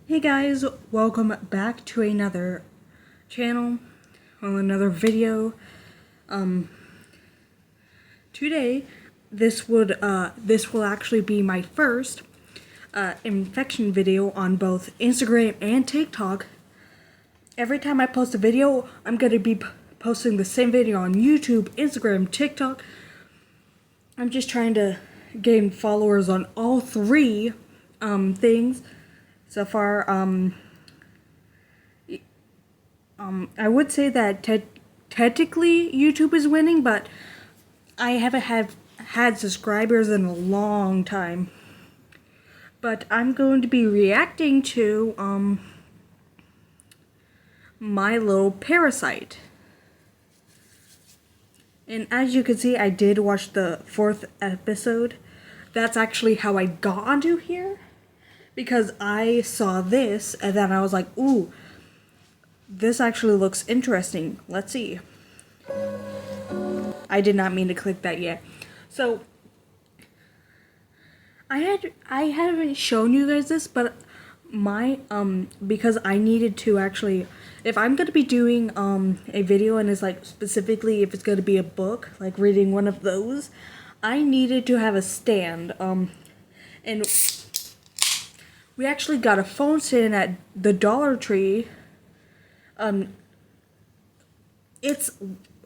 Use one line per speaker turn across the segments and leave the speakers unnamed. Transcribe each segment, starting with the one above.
Hey guys, welcome back to another channel, another video. Today this will actually be my first infection video on both Instagram and TikTok. Every time I post a video, I'm gonna be posting the same video on YouTube, Instagram, TikTok. I'm just trying to gain followers on all three things. So far, I would say that technically YouTube is winning, but I haven't had subscribers in a long time. But I'm going to be reacting to my little parasite. And as you can see, I did watch the 4th episode. That's actually how I got onto here. Because I saw this, and then I was like, ooh, this actually looks interesting. Let's see. I did not mean to click that yet. So, I haven't shown you guys this, but my, because I needed to actually, if I'm going to be doing, a video, and it's like, specifically if it's going to be a book, like reading one of those, I needed to have a stand, and we actually got a phone stand at the Dollar Tree. It's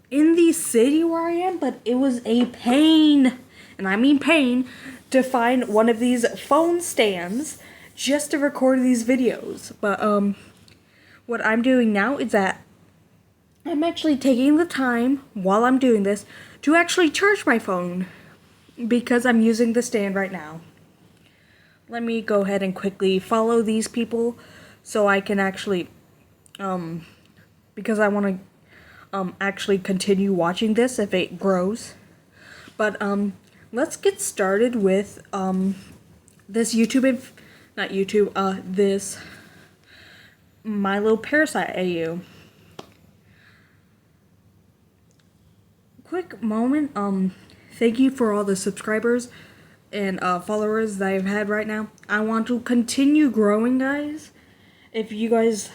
in the city where I am, but it was a pain, and I mean pain, to find one of these phone stands just to record these videos. But what I'm doing now is that I'm actually taking the time while I'm doing this to actually charge my phone because I'm using the stand right now. Let me go ahead and quickly follow these people so I can actually, because I want to actually continue watching this if it grows. But let's get started with this this My Little Parasite AU. Quick moment, thank you for all the subscribers and followers that I've had right now. I want to continue growing, guys. If you guys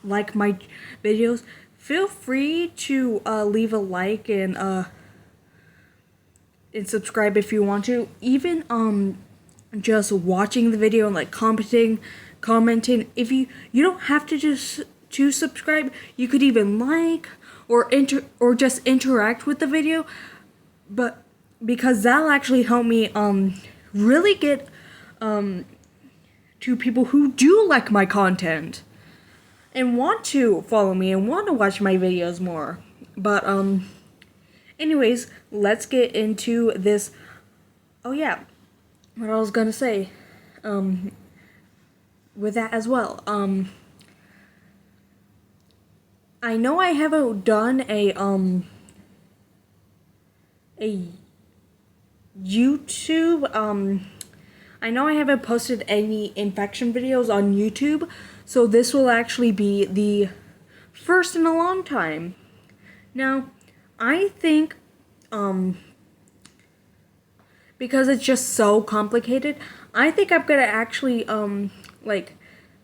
like my videos, feel free to leave a like and subscribe if you want to. Even just watching the video and like commenting. If you don't have to just to subscribe, you could even like or just interact with the video, but because that'll actually help me really get to people who do like my content and want to follow me and want to watch my videos more. But anyways, let's get into this. Oh yeah, what I was gonna say with that as well. I know I haven't done a YouTube, I know I haven't posted any infection videos on YouTube, so this will actually be the first in a long time. Now, I think, because it's just so complicated, I think I'm gonna actually,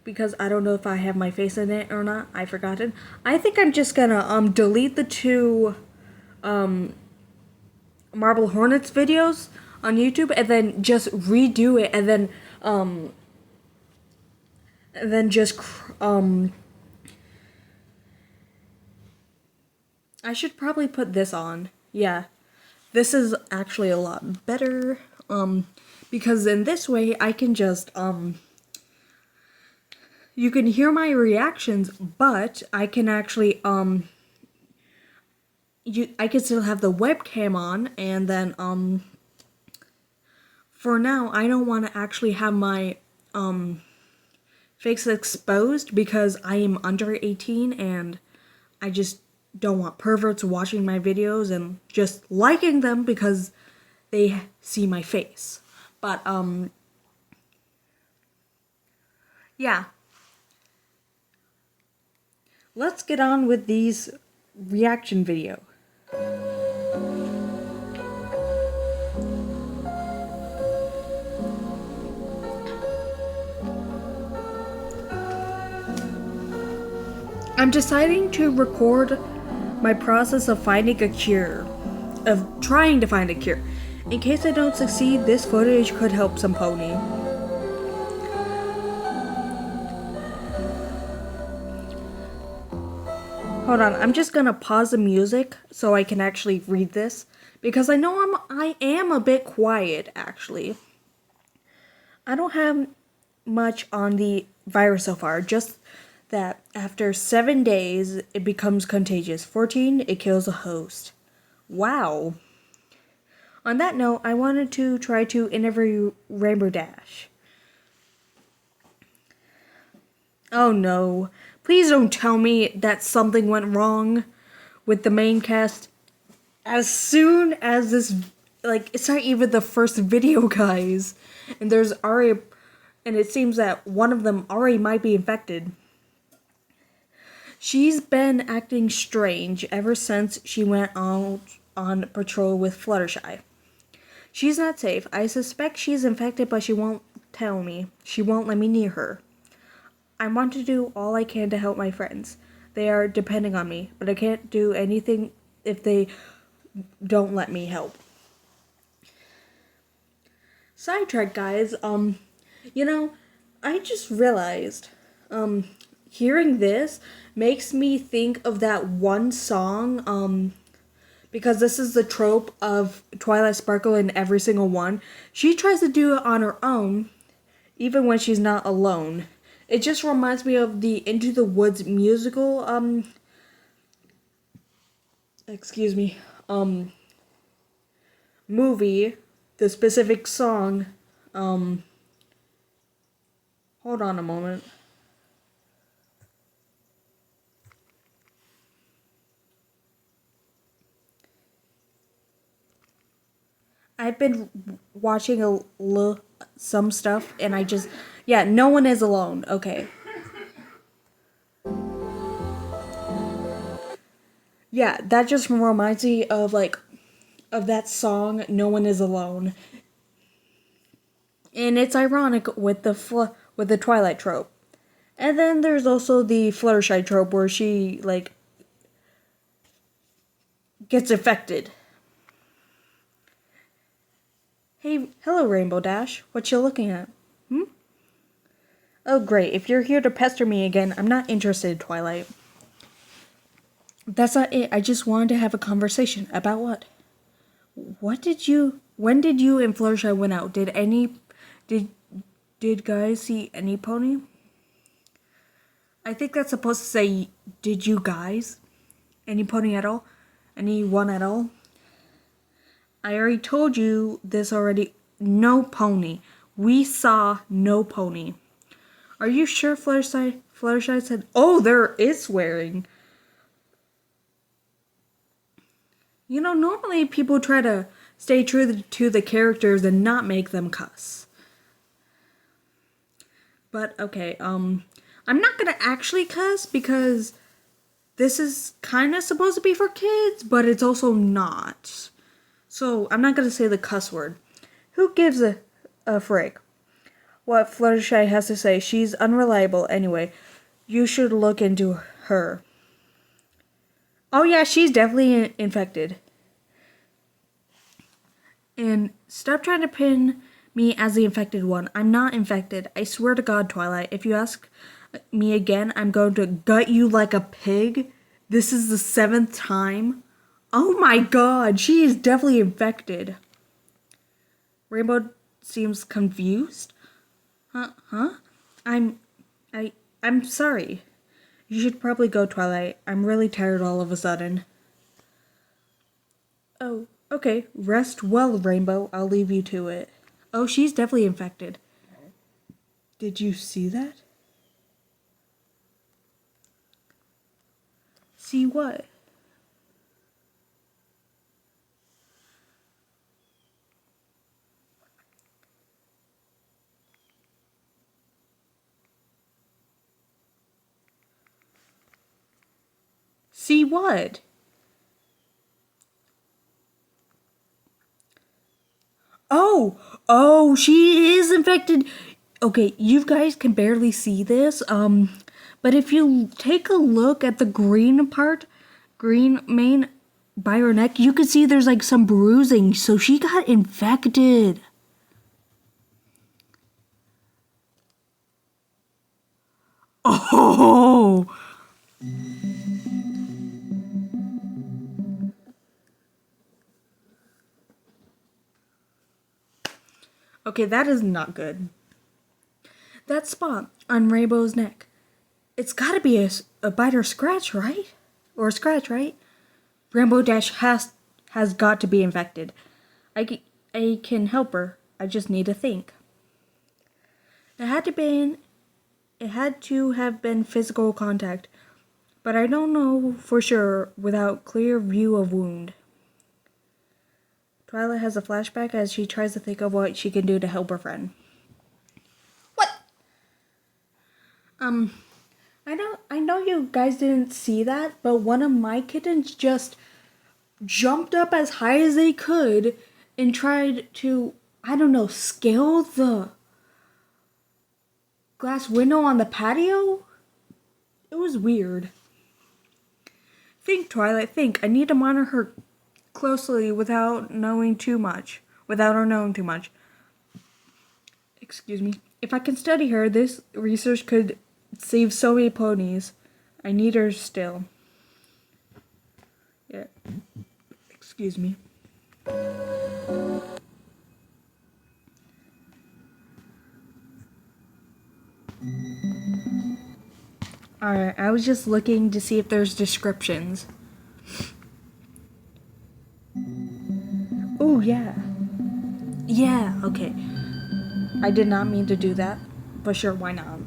because I don't know if I have my face in it or not, I forgot it. I think I'm just gonna, delete the two, Marble Hornets videos on YouTube and then just redo it and then just I should probably put this on. Yeah, this is actually a lot better because in this way I can just you can hear my reactions, but I can actually I can still have the webcam on, and then for now I don't want to actually have my face exposed because I am under 18 and I just don't want perverts watching my videos and just liking them because they see my face. But yeah, let's get on with these reaction video. I'm deciding to record my process of finding a cure, of trying to find a cure. In case I don't succeed, this footage could help some pony. Hold on, I'm just gonna pause the music so I can actually read this, because I know I am a bit quiet actually. I don't have much on the virus so far, just that after 7 days it becomes contagious. 14, it kills a host. Wow. On that note, I wanted to try to interview Rainbow Dash. Oh no. Please don't tell me that something went wrong with the main cast. As soon as this, like, it's not even the first video, guys. And there's already, and it seems that one of them already might be infected. She's been acting strange ever since she went out on patrol with Fluttershy. She's not safe. I suspect she's infected, but she won't tell me. She won't let me near her. I want to do all I can to help my friends. They are depending on me, but I can't do anything if they don't let me help. Sidetrack, guys. I just realized, hearing this makes me think of that one song, because this is the trope of Twilight Sparkle in every single one. She tries to do it on her own, even when she's not alone. It just reminds me of the Into the Woods musical, movie, the specific song, hold on a moment. I've been watching some stuff, and no one is alone. Okay. Yeah, that just reminds me of that song, No One Is Alone. And it's ironic with the Twilight trope. And then there's also the Fluttershy trope where she, gets affected. Hey, hello, Rainbow Dash. What you looking at? Oh, great. If you're here to pester me again, I'm not interested, Twilight. That's not it. I just wanted to have a conversation. About what? When did you and Fluttershy went out? Did guys see any pony? I think that's supposed to say, did you guys? Any pony at all? Anyone at all? I already told you this already. No pony. We saw no pony. Are you sure Fluttershy said, oh, there is swearing. Normally people try to stay true to the characters and not make them cuss. But, okay, I'm not gonna actually cuss because this is kind of supposed to be for kids, but it's also not. So, I'm not gonna say the cuss word. Who gives a frick what Fluttershy has to say? She's unreliable anyway. You should look into her. Oh yeah, she's definitely infected. And stop trying to pin me as the infected one. I'm not infected. I swear to God, Twilight. If you ask me again, I'm going to gut you like a pig. This is the 7th time. Oh my God, she is definitely infected. Rainbow seems confused. Huh? I'm sorry. You should probably go, Twilight. I'm really tired all of a sudden. Oh, okay. Rest well, Rainbow. I'll leave you to it. Oh, she's definitely infected. Did you see that? See what? See what? Oh, she is infected. Okay, you guys can barely see this, But if you take a look at the green part, green mane by her neck, you can see there's like some bruising. So she got infected. Oh! Okay, that is not good. That spot on Rainbow's neck, it's gotta be a bite or scratch, right? Or a scratch, right? Rainbow Dash has got to be infected. I can help her. I just need to think. It had to have been physical contact, but I don't know for sure without clear view of wound. Twilight has a flashback as she tries to think of what she can do to help her friend. What? I know you guys didn't see that, but one of my kittens just jumped up as high as they could and tried to, I don't know, scale the glass window on the patio? It was weird. Think, Twilight, think. I need to monitor her closely without knowing too much. Without her knowing too much. Excuse me. If I can study her, this research could save so many ponies. I need her still. Yeah. Excuse me. Alright, I was just looking to see if there's descriptions. Oh, yeah. Yeah, okay. I did not mean to do that, but sure, why not?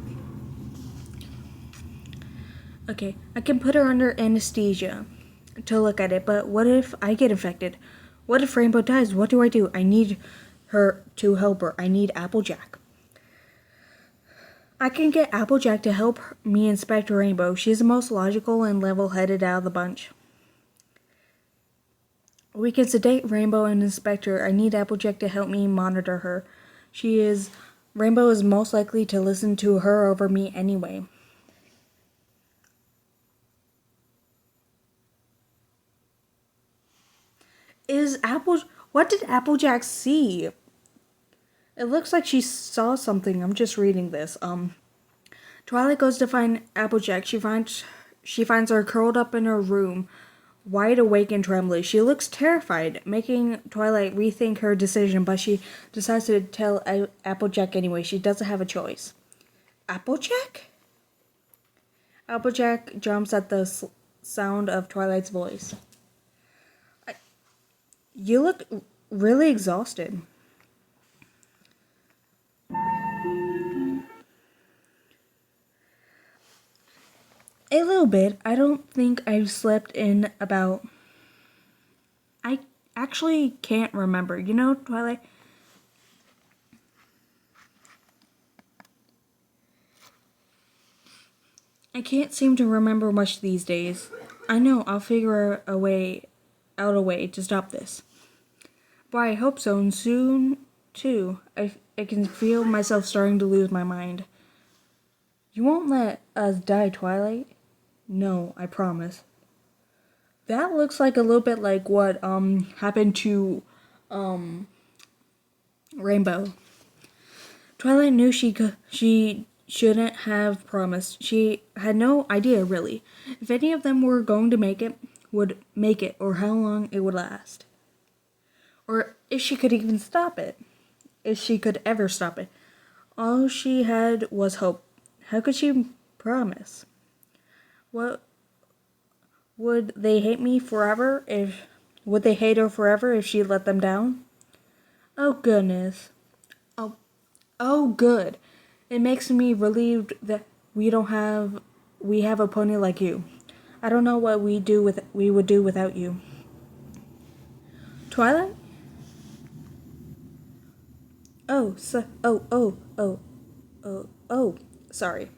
Okay, I can put her under anesthesia to look at it, but what if I get infected? What if Rainbow dies? What do? I need her to help her. I need Applejack. I can get Applejack to help me inspect Rainbow. She's the most logical and level-headed out of the bunch. We can sedate Rainbow and inspect her. I need Applejack to help me monitor her. Rainbow is most likely to listen to her over me anyway. What did Applejack see? It looks like she saw something. I'm just reading this. Twilight goes to find Applejack. She finds her curled up in her room, wide awake and trembling. She looks terrified, making Twilight rethink her decision, but she decides to tell Applejack anyway. She doesn't have a choice. Applejack? Applejack jumps at the sound of Twilight's voice. You look really exhausted. A little bit. I don't think I've slept in about... I actually can't remember. You know, Twilight? I can't seem to remember much these days. I know, I'll figure out a way to stop this. But I hope so, and soon, too. I can feel myself starting to lose my mind. You won't let us die, Twilight? No, I promise. That looks like a little bit like what happened to Rainbow. Twilight knew she shouldn't have promised. She had no idea really if any of them were going to would make it, or how long it would last. Or if she could even stop it. If she could ever stop it. All she had was hope. How could she promise? What would they hate me forever would they hate her forever if she let them down? Oh goodness. Oh good. It makes me relieved that we have a pony like you. I don't know what we would do without you. Twilight? Sorry.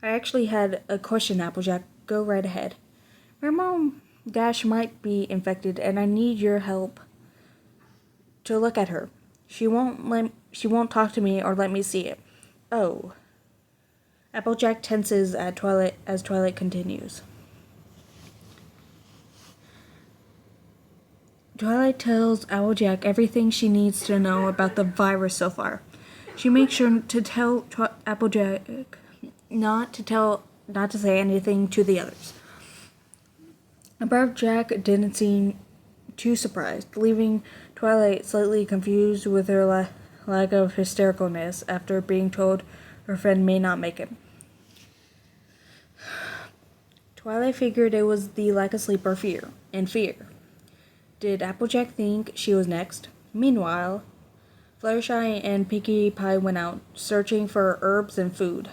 I actually had a question, Applejack. Go right ahead. My mom Dash might be infected, and I need your help to look at her. She won't talk to me or let me see it. Oh. Applejack tenses at Twilight as Twilight continues. Twilight tells Applejack everything she needs to know about the virus so far. She makes sure to tell Applejack not to say anything to the others. Applejack didn't seem too surprised, leaving Twilight slightly confused with her lack of hystericalness after being told her friend may not make it. Twilight figured it was the lack of sleep or fear. Did Applejack think she was next? Meanwhile, Fluttershy and Pinkie Pie went out, searching for herbs and food.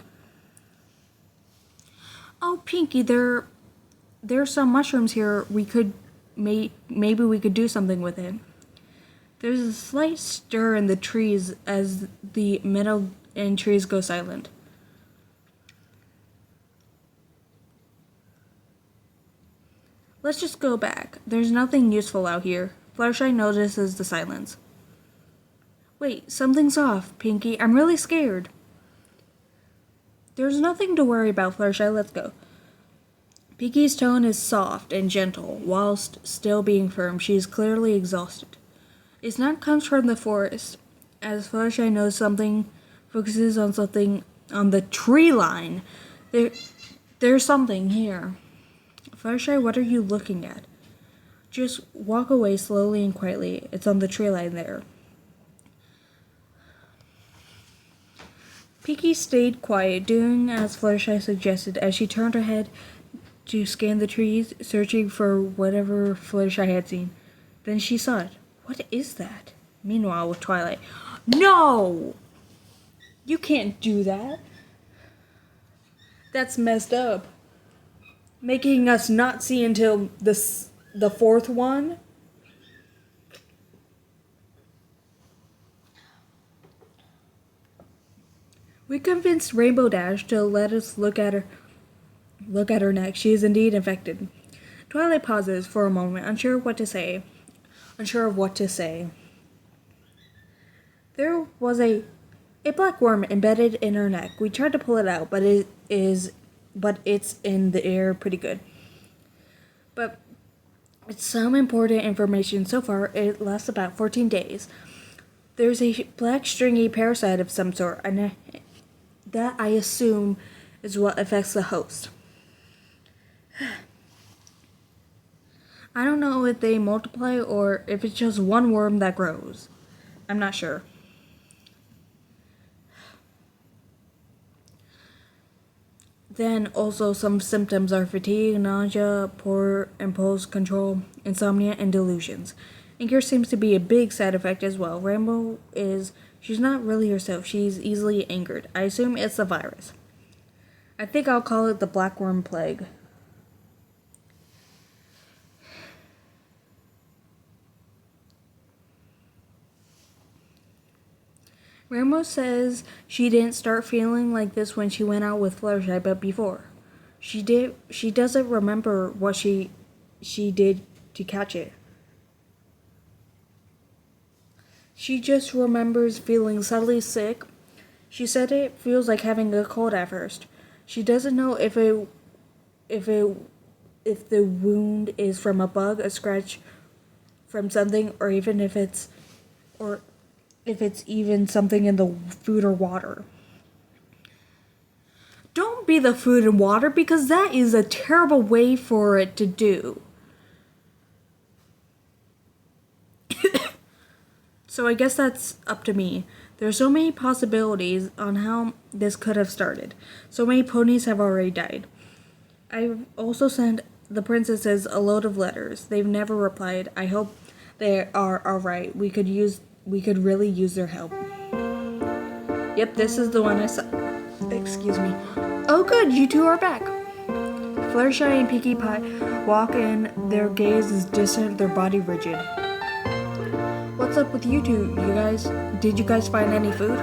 Oh, Pinkie, there's some mushrooms here. Maybe we could do something with it. There's a slight stir in the trees as the meadow and trees go silent. Let's just go back. There's nothing useful out here. Fluttershy notices the silence. Wait, something's off, Pinkie. I'm really scared. There's nothing to worry about, Fluttershy. Let's go. Pinkie's tone is soft and gentle, whilst still being firm. She is clearly exhausted. It not comes from the forest. As Fluttershy knows something, focuses on something on the tree line. There's something here. Fluttershy, what are you looking at? Just walk away slowly and quietly. It's on the tree line there. Pinkie stayed quiet, doing as Fluttershy suggested as she turned her head to scan the trees, searching for whatever Fluttershy had seen. Then she saw it. What is that? Meanwhile, with Twilight. No! You can't do that. That's messed up. Making us not see until the fourth one. We convinced Rainbow Dash to let us look at her next. She is indeed infected. Twilight pauses for a moment, unsure of what to say. There was a black worm embedded in her neck. We tried to pull it out, but it's in the air pretty good. But it's some important information so far. It lasts about 14 days. There's a black stringy parasite of some sort, and that I assume is what affects the host. I don't know if they multiply or if it's just one worm that grows. I'm not sure. Then also some symptoms are fatigue, nausea, poor impulse control, insomnia, and delusions. Anger seems to be a big side effect as well. She's not really herself. She's easily angered. I assume it's the virus. I think I'll call it the blackworm plague. Rainbow says she didn't start feeling like this when she went out with Fluttershy, but before. She doesn't remember what she did to catch it. She just remembers feeling suddenly sick. She said it feels like having a cold at first. She doesn't know if the wound is from a bug, a scratch from something, or even if it's even something in the food or water. Don't be the food and water, because that is a terrible way for it to do. So I guess that's up to me. There's so many possibilities on how this could have started. So many ponies have already died. I've also sent the princesses a load of letters. They've never replied. I hope they are alright. We could really use their help. Yep, this is the one I saw. Excuse me. Oh good, you two are back. Fluttershy and Pinkie Pie walk in. Their gaze is distant, their body rigid. What's up with you two? Did you guys find any food?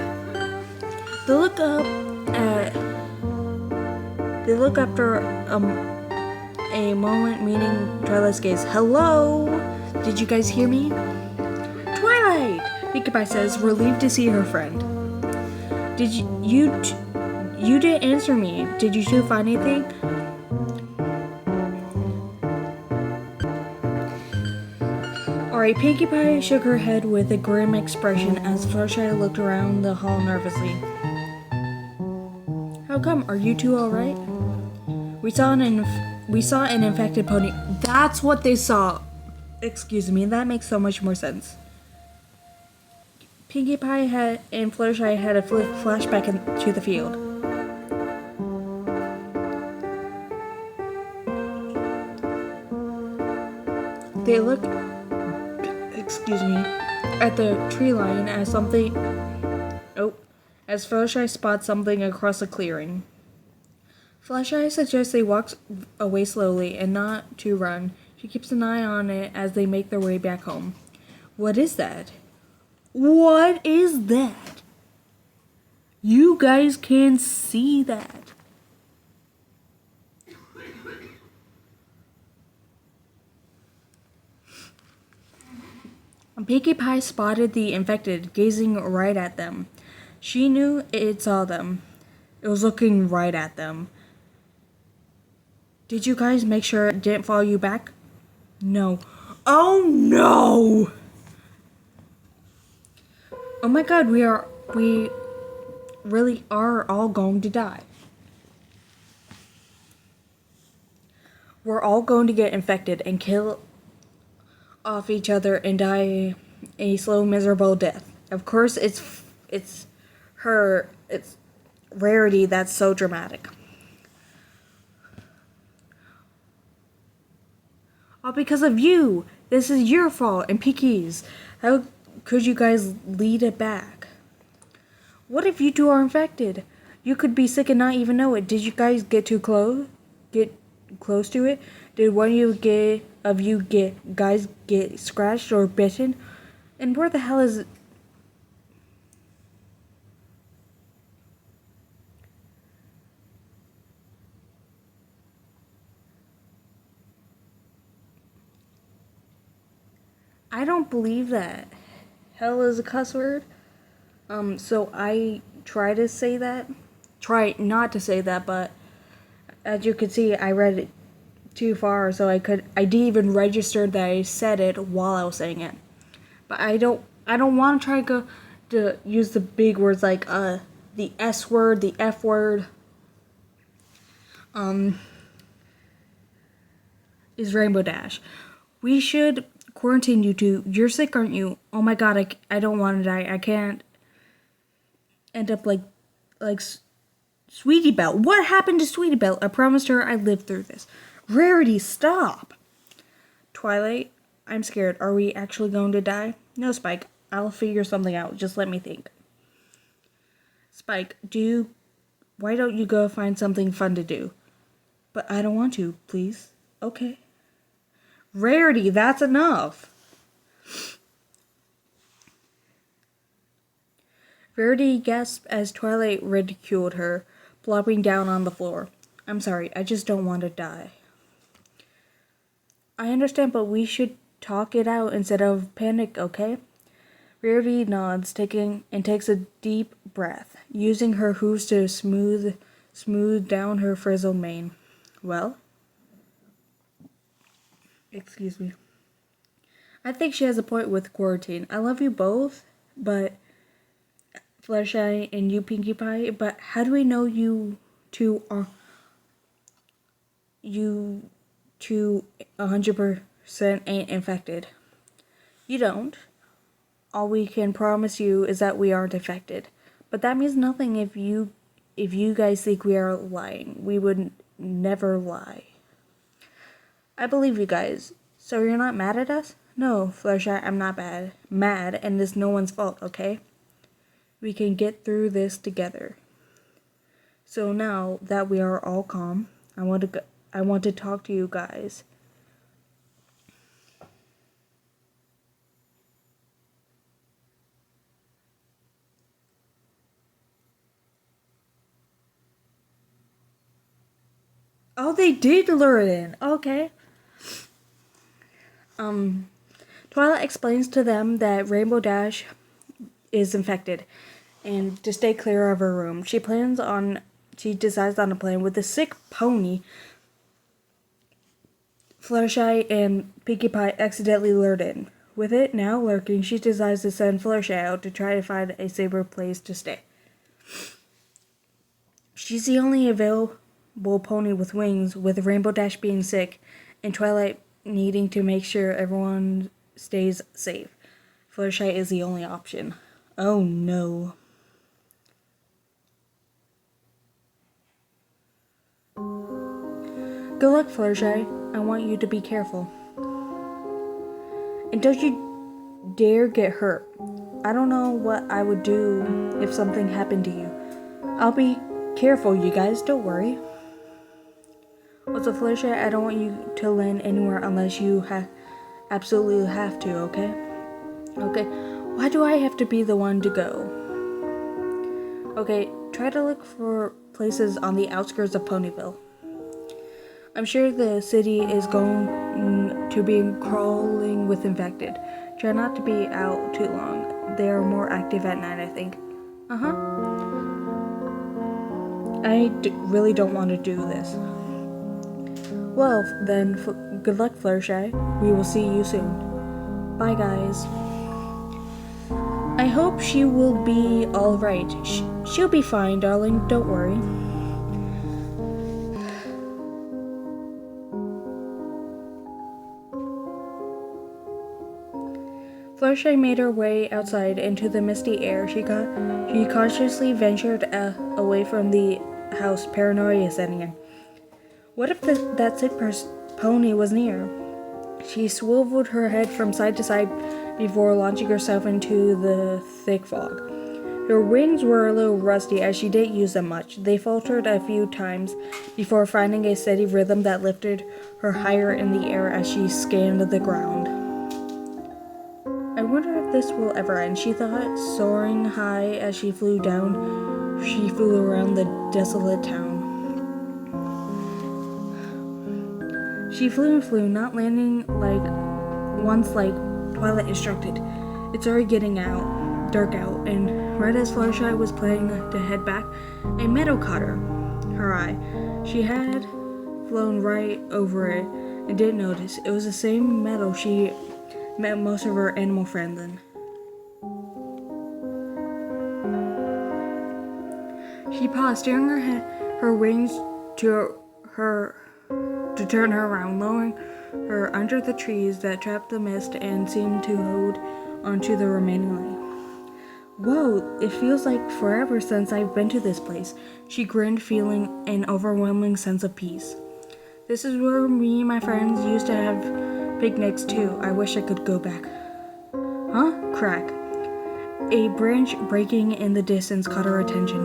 They look after a moment, meeting Twilight's gaze. Hello? Did you guys hear me? Twilight! Pinkie Pie says, relieved to see her friend. Did you You didn't answer me. Did you two find anything? Alright, Pinkie Pie shook her head with a grim expression as Fluttershy looked around the hall nervously. How come? Are you two alright? We saw an infected pony. That's what they saw. Excuse me, that makes so much more sense. Pinkie Pie and Fluttershy had a flashback into the field. They look, at the tree line as something. As Fluttershy spots something across the clearing. Fluttershy suggests they walk away slowly and not to run. She keeps an eye on it as they make their way back home. What is that? What is that? You guys can see that. Pinkie Pie spotted the infected, gazing right at them. She knew it saw them. It was looking right at them. Did you guys make sure it didn't follow you back? No. Oh no! Oh my god, we really are all going to die. We're all going to get infected and kill off each other and die a slow, miserable death. Of course, it's Rarity that's so dramatic. All because of you. This is your fault and Pinkie's. How could you guys lead it back? What if you two are infected? You could be sick and not even know it. Did you guys get close to it? Did one of you get scratched or bitten? And where the hell is... I don't believe that. Hell is a cuss word. So I try to say that. Try not to say that, but as you can see, I read it too far, so I didn't even register that I said it while I was saying it. But I don't want to try to use the big words like the S word, the F word. Is Rainbow Dash. We should quarantine you two. You're sick, aren't you? Oh my god, I don't want to die. I can't end up like Sweetie Belle. What happened to Sweetie Belle? I promised her I'd live through this. Rarity, stop. Twilight, I'm scared. Are we actually going to die? No, Spike. I'll figure something out. Just let me think. Spike, why don't you go find something fun to do? But I don't want to, please. Okay. Rarity, that's enough. Rarity gasped as Twilight ridiculed her, plopping down on the floor. I'm sorry, I just don't want to die. I understand, but we should talk it out instead of panic, okay? Rarity nods, takes a deep breath, using her hooves to smooth down her frizzled mane. Well? Excuse me. I think she has a point with quarantine. I love you both, but Fluttershy and you, Pinkie Pie, but how do we know you two 100% ain't infected? You don't. All we can promise you is that we aren't infected. But that means nothing if you guys think we are lying. We would never lie. I believe you guys. So you're not mad at us? No, Fluttershy, I'm not mad, and it's no one's fault, okay? We can get through this together. So now that we are all calm, I want to talk to you guys. Oh, they did lure it in. Okay. Twilight explains to them that Rainbow Dash is infected and to stay clear of her room. She plans on she decides on a plan with the sick pony. Fluttershy and Pinkie Pie accidentally lured in. With it now lurking, she decides to send Fluttershy out to try to find a safer place to stay. She's the only available pony with wings, with Rainbow Dash being sick, and Twilight needing to make sure everyone stays safe. Fluttershy is the only option. Oh no. Good luck, Fluttershy. I want you to be careful. And don't you dare get hurt. I don't know what I would do if something happened to you. I'll be careful, you guys. Don't worry. Also, Fluttershy, I don't want you to land anywhere unless you absolutely have to, okay? Okay. Why do I have to be the one to go? Okay, try to look for places on the outskirts of Ponyville. I'm sure the city is going to be crawling with infected. Try not to be out too long. They are more active at night, I think. I really don't want to do this. Well, then, good luck, Fluttershy. We will see you soon. Bye, guys. I hope she will be alright. She'll be fine, darling. Don't worry. Fluttershy made her way outside into the misty air. She cautiously ventured away from the house, paranoia setting in. What if that sick pony was near? She swiveled her head from side to side before launching herself into the thick fog. Her wings were a little rusty as she didn't use them much. They faltered a few times before finding a steady rhythm that lifted her higher in the air as she scanned the ground. I wonder if this will ever end, she thought, soaring high as she flew down. She flew around the desolate town. She flew and flew, not landing like Twilight instructed. It's already getting dark out, and right as Fluttershy was planning to head back, a meadow caught her eye. She had flown right over it and didn't notice. It was the same meadow she met most of her animal friends in. She paused, steering her wings to turn her around, lowering her under the trees that trapped the mist and seemed to hold onto the remaining light. Whoa, it feels like forever since I've been to this place. She grinned, feeling an overwhelming sense of peace. This is where me and my friends used to have picnics too. I wish I could go back. Huh? Crack. A branch breaking in the distance caught her attention.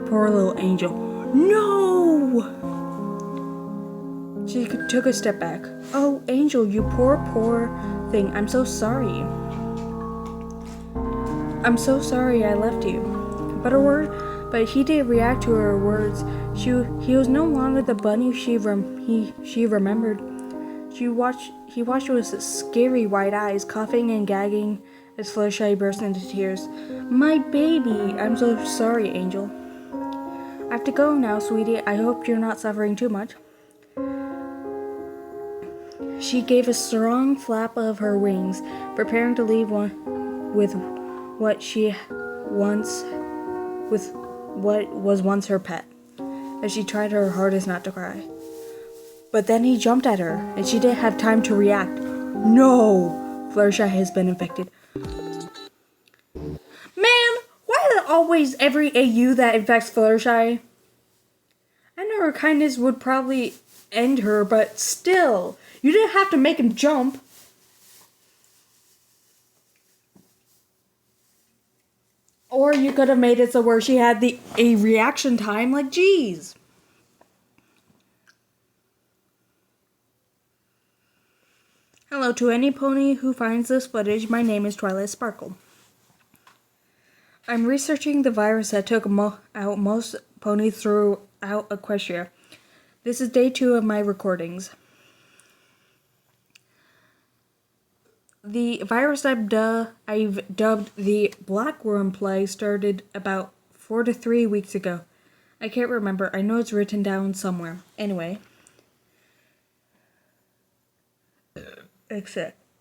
Poor little Angel. No! She took a step back. Oh, Angel, you poor thing. I'm so sorry. I'm so sorry I left you. But he didn't react to her words. He was no longer the bunny she remembered. He watched with scary wide eyes, coughing and gagging as Fluttershy burst into tears. My baby! I'm so sorry, Angel. I have to go now, sweetie. I hope you're not suffering too much. She gave a strong flap of her wings, preparing to leave with what was once her pet, as she tried her hardest not to cry. But then he jumped at her, and she didn't have time to react. No! Fluttershy has been infected. Man, why is it always every AU that infects Fluttershy? I know her kindness would probably end her, but still, you didn't have to make him jump. Or you could have made it so where she had a reaction time, like, geez. Hello to any pony who finds this footage. My name is Twilight Sparkle. I'm researching the virus that took out most ponies throughout Equestria. This is day 2 of my recordings. The virus I've dubbed the Blackworm Plague started about 4 to 3 weeks ago. I can't remember. I know it's written down somewhere. Anyway.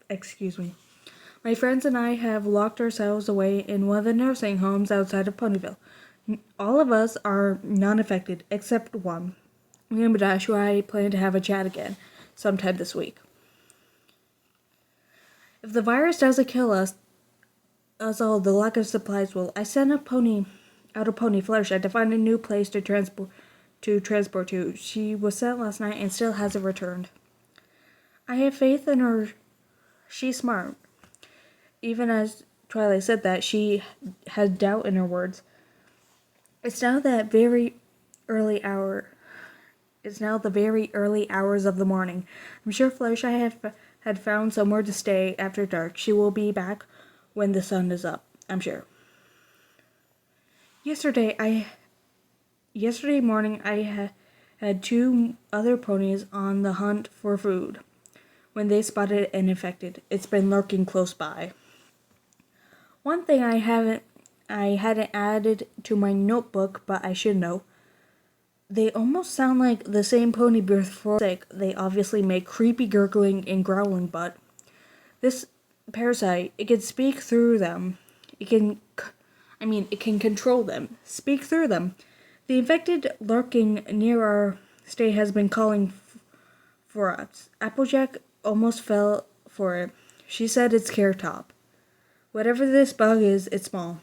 Excuse me. My friends and I have locked ourselves away in one of the nursing homes outside of Ponyville. All of us are non-affected, except one. Me and Badash, who I plan to have a chat again sometime this week. If the virus doesn't kill us all, the lack of supplies will. I sent out a pony Fluttershy to find a new place to transport to. She was sent last night and still hasn't returned. I have faith in her. She's smart. Even as Twilight said that, she had doubt in her words. It's now the very early hours of the morning. I'm sure Fluttershy had found somewhere to stay after dark. She will be back when the sun is up, I'm sure. Yesterday morning I had two other ponies on the hunt for food when they spotted an infected. It's been lurking close by. One thing I hadn't added to my notebook, but I should know. They almost sound like the same pony before sick. They obviously make creepy gurgling and growling, but this parasite, it can speak through them. It can control them, speak through them. The infected lurking near our stay has been calling for us. Applejack almost fell for it. She said it's Carrot Top. Whatever this bug is, it's small.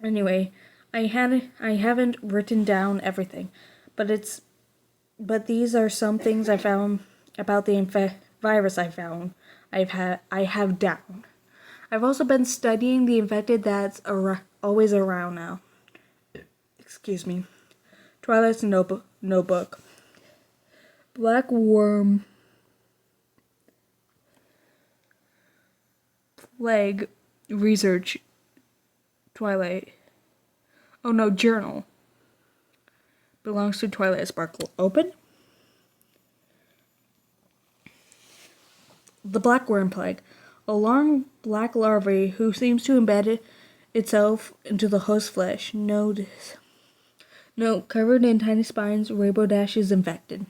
Anyway, I haven't written down everything, but these are some things I found about the virus I have down. I've also been studying the infected that's always around now. Excuse me. Twilight's notebook. Black worm plague research. Twilight. Oh no, journal. Belongs to Twilight Sparkle. Open. The black worm plague. A long black larvae who seems to embed itself into the host's flesh. Note, covered in tiny spines, Rainbow Dash is infected.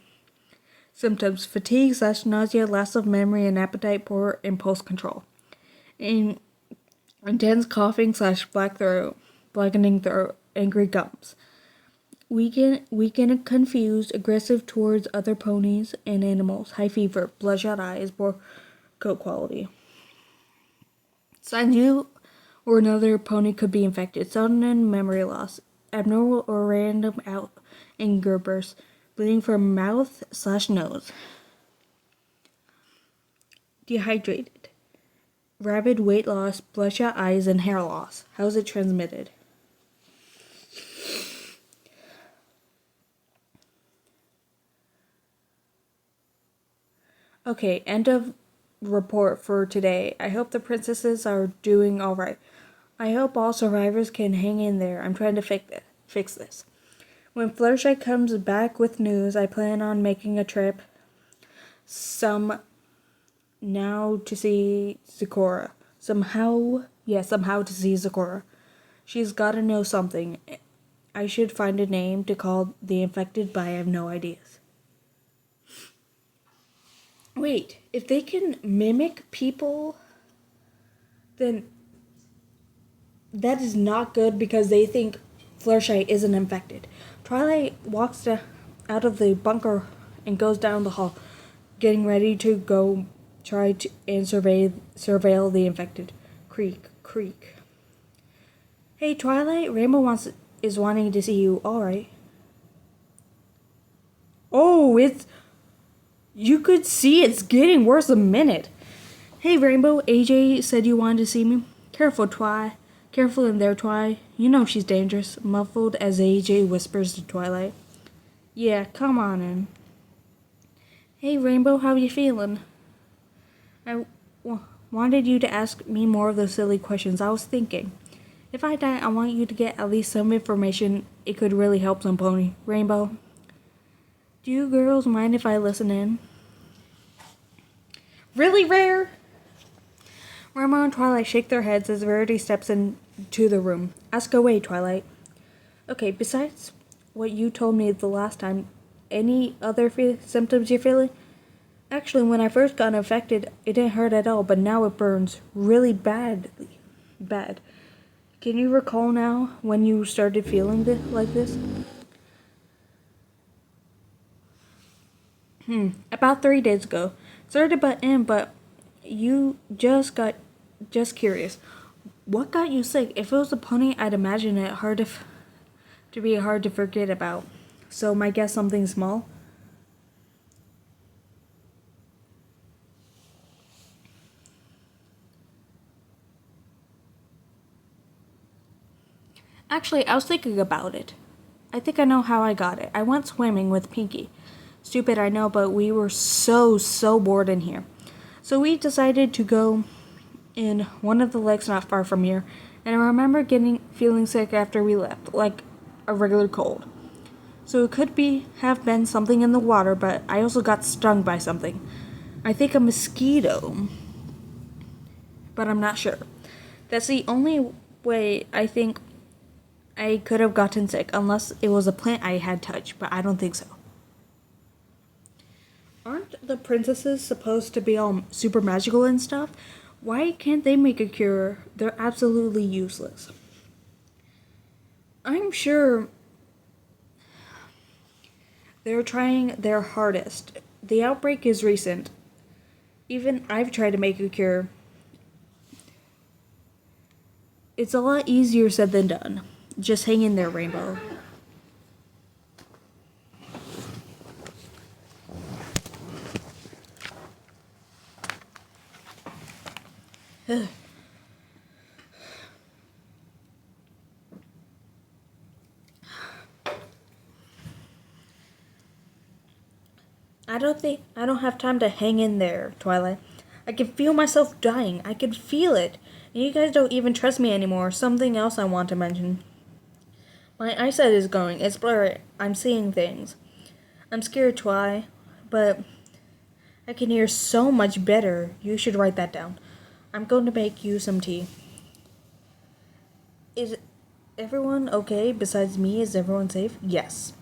Symptoms: fatigue / nausea, loss of memory and appetite, poor impulse control. Intense coughing / black throat, blackening throat, angry gums. Weakened, confused, aggressive towards other ponies and animals. High fever, bloodshot eyes, poor coat quality. Signs you or another pony could be infected. Sudden memory loss. Abnormal or random anger bursts. Bleeding from mouth / nose. Dehydrated. Rapid weight loss, bloodshot eyes, and hair loss. How is it transmitted? Okay, end of report for today. I hope the princesses are doing alright. I hope all survivors can hang in there. I'm trying to fix this. When Fluttershy comes back with news, I plan on making a trip somehow to see Sakura. Somehow to see Sakura. She's gotta know something. I should find a name to call the infected, but I have no ideas. Wait, if they can mimic people, then that is not good because they think Fluttershy isn't infected. Twilight walks out of the bunker and goes down the hall, getting ready to go try and surveil the infected. Creak. Hey, Twilight, Rainbow is wanting to see you. All right. Oh, you could see it's getting worse a minute. Hey, Rainbow, AJ said you wanted to see me. Careful, Twi. Careful in there, Twi. You know she's dangerous. Muffled as AJ whispers to Twilight. Yeah, come on in. Hey, Rainbow, how you feeling? I wanted you to ask me more of those silly questions. I was thinking, if I die, I want you to get at least some information. It could really help some pony. Rainbow, do you girls mind if I listen in? Really, Rare? Rainbow and Twilight shake their heads as Rarity steps into the room. Ask away, Twilight. Okay, besides what you told me the last time. Any other symptoms you're feeling? Actually, when I first got infected, it didn't hurt at all, but now it burns really badly. Bad. Can you recall now when you started feeling like this? About 3 days ago. Sorry to butt in, but you just curious. What got you sick? If it was a pony, I'd imagine it to be hard to forget about. So my guess, something small. Actually, I was thinking about it. I think I know how I got it. I went swimming with Pinky. Stupid, I know, but we were so bored in here. So we decided to go in one of the lakes not far from here, and I remember feeling sick after we left, like a regular cold. So it could have been something in the water, but I also got stung by something. I think a mosquito, but I'm not sure. That's the only way I think I could have gotten sick, unless it was a plant I had touched, but I don't think so. Aren't the princesses supposed to be all super magical and stuff? Why can't they make a cure? They're absolutely useless. I'm sure they're trying their hardest. The outbreak is recent. Even I've tried to make a cure. It's a lot easier said than done. Just hang in there, Rainbow. I don't have time to hang in there, Twilight. I can feel myself dying. I can feel it. And you guys don't even trust me anymore. Something else I want to mention. My eyesight is going. It's blurry. I'm seeing things. I'm scared, Twi, but I can hear so much better. You should write that down. I'm going to make you some tea. Is everyone okay besides me? Is everyone safe? Yes.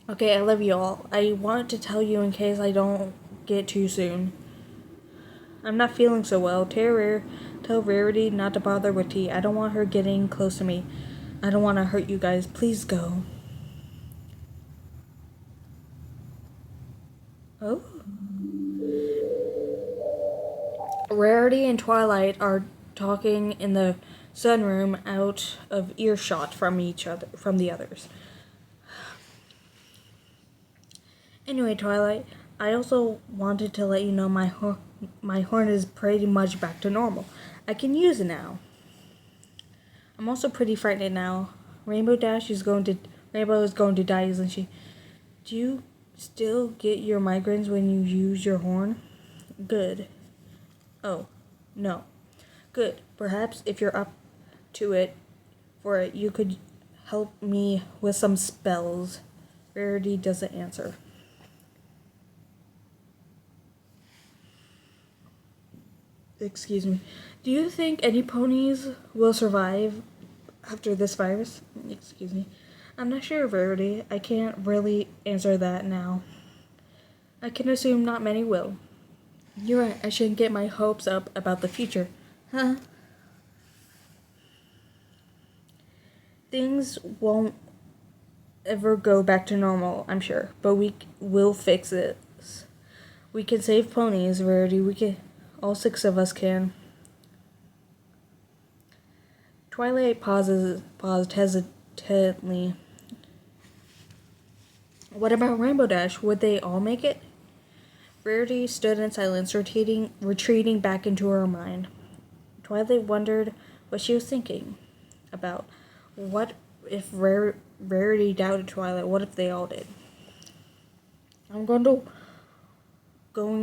Okay, I love you all. I want to tell you in case I don't get too soon. I'm not feeling so well. Tell Rarity not to bother with tea. I don't want her getting close to me. I don't want to hurt you guys. Please go. Oh? Rarity and Twilight are talking in the sunroom out of earshot from the others. Anyway, Twilight, I also wanted to let you know my horn is pretty much back to normal. I can use it now. I'm also pretty frightened now. Rainbow is going to die, isn't she? Do you still get your migraines when you use your horn? Good. Oh, no. Good. Perhaps if you're up to it for it, you could help me with some spells. Rarity doesn't answer. Excuse me. Do you think any ponies will survive after this virus? Excuse me. I'm not sure, Rarity. I can't really answer that now. I can assume not many will. You're right. I shouldn't get my hopes up about the future. Huh? Things won't ever go back to normal, I'm sure. But we will fix it. We can save ponies, Rarity. We can... All 6 of us can. Twilight paused hesitantly. What about Rainbow Dash? Would they all make it? Rarity stood in silence, retreating back into her mind. Twilight wondered what she was thinking about. What if Rarity doubted Twilight? What if they all did? I'm going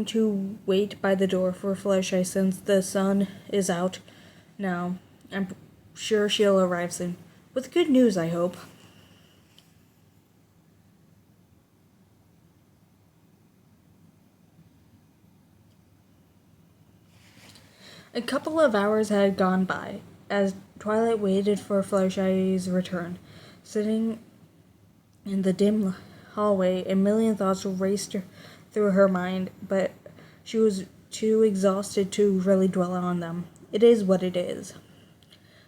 to wait by the door for Fluttershy since the sun is out now. I'm sure she'll arrive soon. With good news, I hope. A couple of hours had gone by as Twilight waited for Fluttershy's return. Sitting In the dim hallway, a million thoughts raced through her mind, but she was too exhausted to really dwell on them. It is what it is.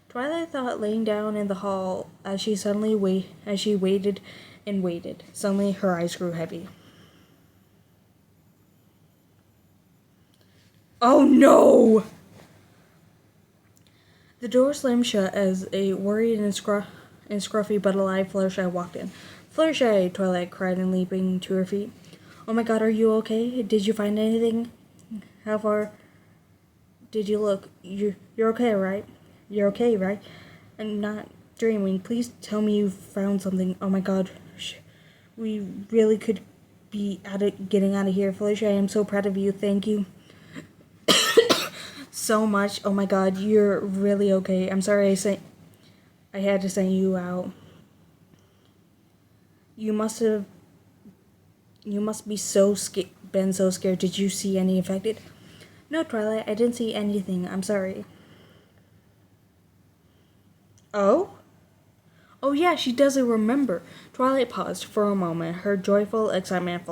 Twilight thought, laying down in the hall as she waited and waited. Suddenly her eyes grew heavy. Oh no! The door slammed shut as a worried and scruffy but alive Fluttershy walked in. Fluttershy! Twilight cried and leaping to her feet. Oh my god, are you okay? Did you find anything? How far did you look? You're okay, right? You're okay, right? I'm not dreaming. Please tell me you found something. Oh my god. We really could be getting out of here. Felicia, I am so proud of you. Thank you so much. Oh my god, you're really okay. I'm sorry I had to send you out. You must be been so scared. Did you see any affected? No, Twilight, I didn't see anything. I'm sorry. Oh? Oh yeah, she doesn't remember. Twilight paused for a moment, her joyful excitement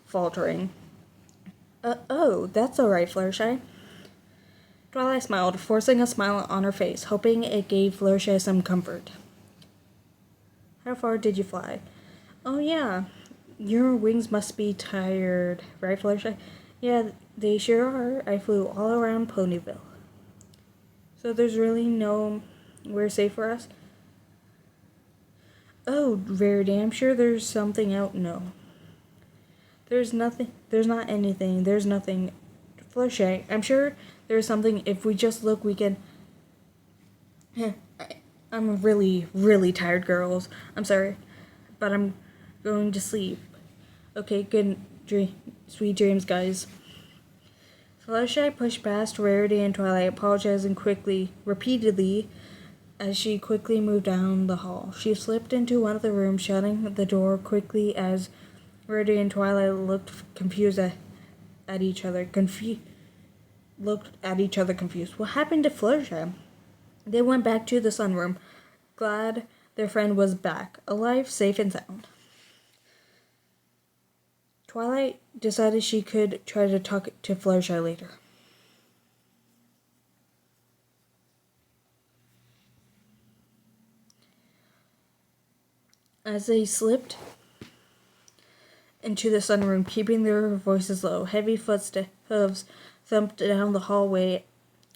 faltering. Oh, that's alright, Fluttershy. Twilight smiled, forcing a smile on her face, hoping it gave Fluttershy some comfort. How far did you fly? Oh yeah, your wings must be tired, right, Fluttershy? Yeah, they sure are. I flew all around Ponyville. So there's really nowhere safe for us? Oh, Rarity, I'm sure there's something out. No. There's nothing. There's not anything. There's nothing. Fluttershy, I'm sure there's something. If we just look, we can. I'm really, really tired, girls. I'm sorry, but I'm going to sleep. Okay, sweet dreams, guys. Fluttershy pushed past Rarity and Twilight, apologizing repeatedly, as she quickly moved down the hall. She slipped into one of the rooms, shutting the door quickly as Rarity and Twilight looked confused at each other. Confused. What happened to Fluttershy? They went back to the sunroom, glad their friend was back, alive, safe, and sound. Twilight decided she could try to talk to Fluttershy later. As they slipped into the sunroom, keeping their voices low, heavy hooves thumped down the hallway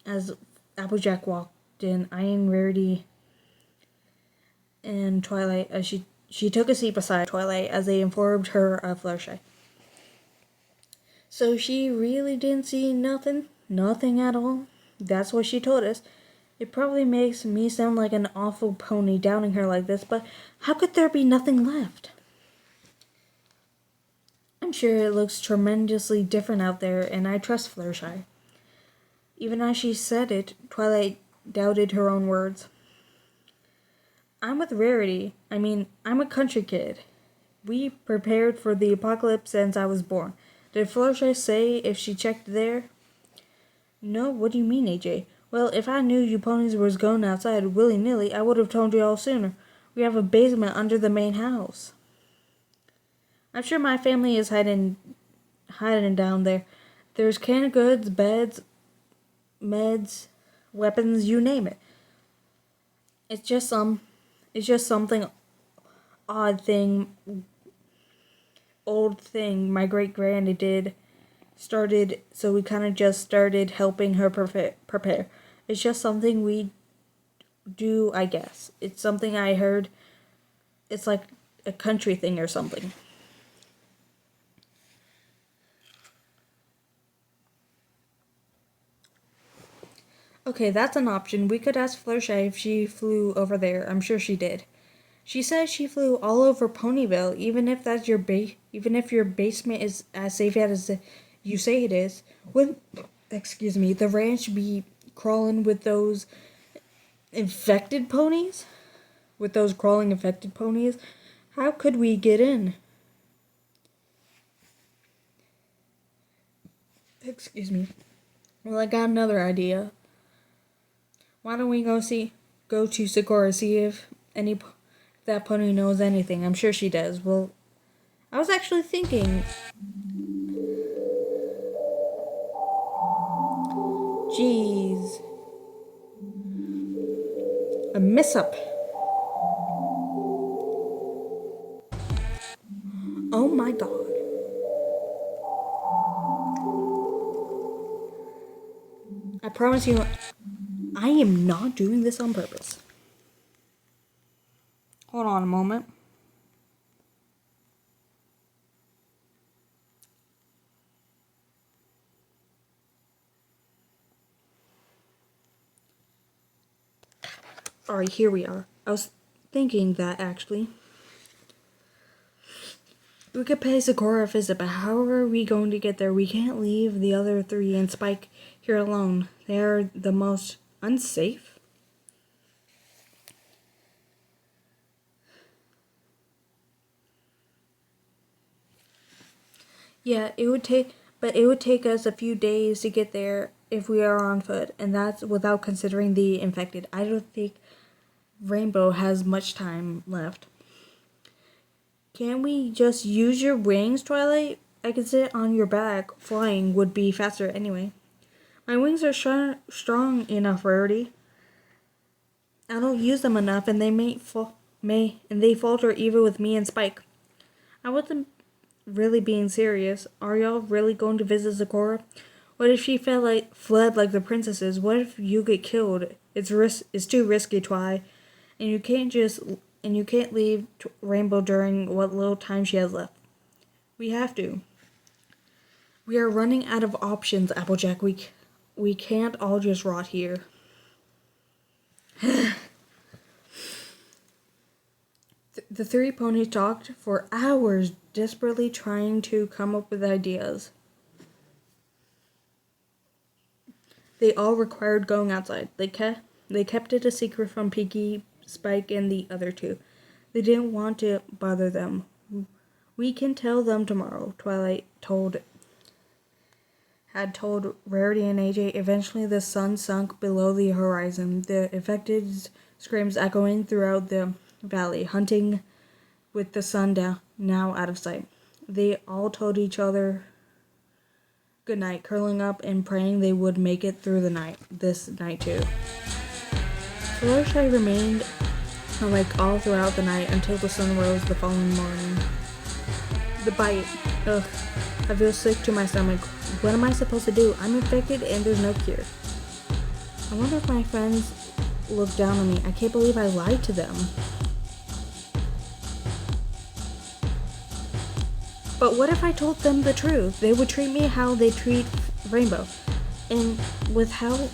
as Applejack walked in, eyeing Rarity and Twilight as she took a seat beside Twilight as they informed her of Fluttershy. So she really didn't see nothing? Nothing at all? That's what she told us. It probably makes me sound like an awful pony downing her like this, but how could there be nothing left? I'm sure it looks tremendously different out there, and I trust Fluttershy. Even as she said it, Twilight doubted her own words. I'm with Rarity. I'm a country kid. We prepared for the apocalypse since I was born. Did Fluttershy say if she checked there? No, what do you mean, AJ? Well, if I knew you ponies was going outside willy-nilly, I would have told you all sooner. We have a basement under the main house. I'm sure my family is hiding down there. There's canned goods, beds, meds, weapons, you name it. It's just something old thing my great-granny started, so we kind of just started helping her prepare. It's just something we do, I guess. It's something I heard. It's like a country thing or something. Okay, that's an option. We could ask Fluttershy if she flew over there. I'm sure she did. She says she flew all over Ponyville, even if even if your basement is as safe as you say it is. Wouldn't, the ranch be crawling with those infected ponies? With those crawling infected ponies? How could we get in? Excuse me. Well, I got another idea. Why don't we go to Sakura, see if that pony knows anything. I'm sure she does. Well, I was actually thinking... Jeez. A mess-up. Oh my god. I promise you, I am not doing this on purpose. Hold on a moment. Alright, here we are. I was thinking that, actually. We could pay Sakura a visit, but how are we going to get there? We can't leave the other three and Spike here alone. They are the most unsafe. Yeah, it would take us a few days to get there if we are on foot, and that's without considering the infected. I don't think Rainbow has much time left. Can't we just use your wings, Twilight? I could sit on your back. Flying would be faster anyway. My wings are strong enough, Rarity. I don't use them enough, and they falter even with me and Spike. I wasn't really being serious. Are y'all really going to visit Sakura? What if she fled like the princesses? What if you get killed? It's too risky, Twi. And you can't leave Rainbow during what little time she has left. We have to. We are running out of options, Applejack. We can't all just rot here. The three ponies talked for hours, desperately trying to come up with ideas. They all required going outside. They kept it a secret from Pinky, Spike, and the other two. They didn't want to bother them. We can tell them tomorrow, Twilight had told Rarity and AJ. Eventually the sun sunk below the horizon, the infected screams echoing throughout the valley, hunting with the sun now out of sight. They all told each other good night, curling up and praying they would make it through this night too. Fluttershy remained awake all throughout the night until the sun rose the following morning. The bite. Ugh. I feel sick to my stomach. What am I supposed to do? I'm infected and there's no cure. I wonder if my friends look down on me. I can't believe I lied to them. But what if I told them the truth? They would treat me how they treat Rainbow. And with how